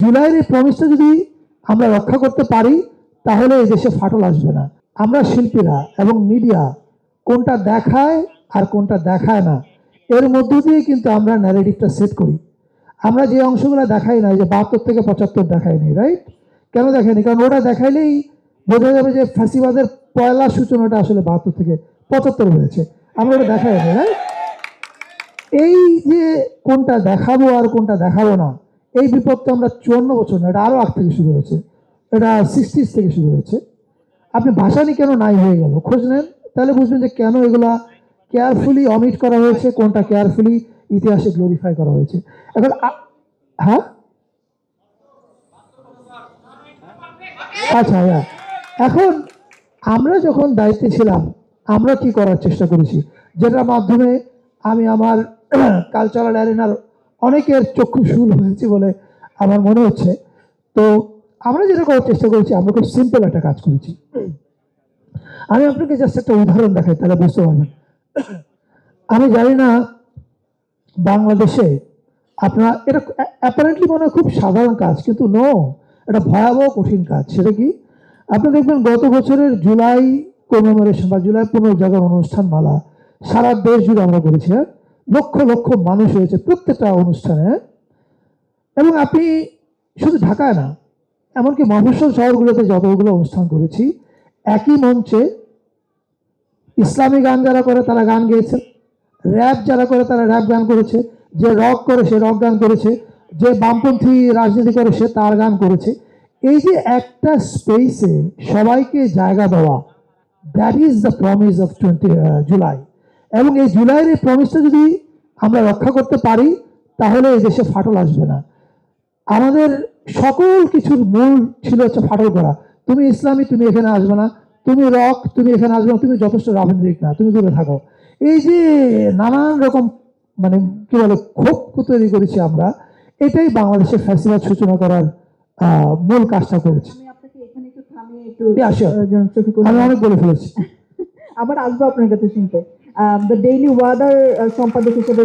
জুলাইয়ের এই প্রমিসটা যদি আমরা রক্ষা করতে পারি তাহলে এই দেশে ফাটল আসবে না। আমরা শিল্পীরা এবং মিডিয়া কোনটা দেখায় আর কোনটা দেখায় না এর মধ্য দিয়ে কিন্তু আমরা ন্যারেটিভটা সেট করি। আমরা যে অংশগুলো দেখাই না, যে 72 থেকে 75 দেখাইনি, রাইট? কেন দেখাইনি? কারণ ওটা দেখাইলেই বোঝা যাবে যে ফ্যাসিবাদের পয়লা সূচনাটা আসলে 72 থেকে 75 হয়েছে। আমরা ওটা দেখাইনি, রাইট? এই যে কোনটা দেখাবো আর কোনটা দেখাবো না, এই বিপদটা আমরা 54 বছর না, এটা আরও আগ থেকে শুরু হয়েছে, এটা 60s থেকে শুরু হয়েছে। আপনি ভাসানি কেন নাই হয়ে গেল খোঁজ নেন, তাহলে বুঝবেন যে কেন এগুলা কেয়ারফুলি অমিট করা হয়েছে, কোনটা কেয়ারফুলি ইতিহাসে গ্লোরিফাই করা হয়েছে। এখন হ্যাঁ, আচ্ছা, হ্যাঁ। এখন আমরা যখন দায়িত্বে ছিলাম আমরা কি করার চেষ্টা করেছি, যেটার মাধ্যমে আমি আমার কালচারাল অ্যারেনার অনেকের চক্ষু শুল হয়েছে বলে আমার মনে হচ্ছে। তো আমরা যেটা করার চেষ্টা করেছি, আমরা খুব সিম্পল একটা কাজ করেছি। আমি আপনাকে জাস্ট একটা উদাহরণ দেখাই, তাহলে বুঝতে পারবেন। আমি জানি না বাংলাদেশে আপনার এটা অ্যাপারেন্টলি মনে হয় খুব সাধারণ কাজ, কিন্তু নো, এটা ভয়াবহ কঠিন কাজ। সেটা কি? আপনি দেখবেন গত বছরের জুলাই কমেমোরেশন বা জুলাই পুনর্জাগরণ অনুষ্ঠান মালা সারা দেশ জুড়ে আমরা করেছি। হ্যাঁ, লক্ষ লক্ষ মানুষ হয়েছে প্রত্যেকটা অনুষ্ঠানে। এবং আপনি শুধু ঢাকায় না, এমনকি মফস্বল শহরগুলোতে যতগুলো অনুষ্ঠান করেছি, একই মঞ্চে ইসলামী গান যারা করে তারা গান গেয়েছেন, র্যাপ যারা করে তারা র্যাপ গান করেছে, যে রক করে সে রক গান করেছে, যে বামপন্থী রাজনীতি করে সে তার গান করেছে। এই যে একটা স্পেসে সবাইকে জায়গা দেওয়া, that is the promise of July. এবং এই জুলাইয়ের এই প্রমিসটা যদি আমরা রক্ষা করতে পারি তাহলে এই দেশে ফাটল আসবে না। আমাদের সকল কিছুর মূল ছিল হচ্ছে ফাটল করা। তুমি ইসলামী, তুমি এখানে আসবে না, তুমি রক, তুমি এখানে আসবে না, তুমি যথেষ্ট রাবীন্দ্রিক না, তুমি দূরে থাকো। এই যে নানান রকম মানে কি বলে ক্ষোভ তৈরি করেছি আমরা, এটাই বাংলাদেশের ফ্যাসিবাদ সূচনা করার মূল কাজটা করেছি। আমি অনেক বলে ফেলেছি। আবার আসবো আপনার কাছে শুনতে। দ্য ডেইলি ওয়াদার সম্পাদক হিসেবে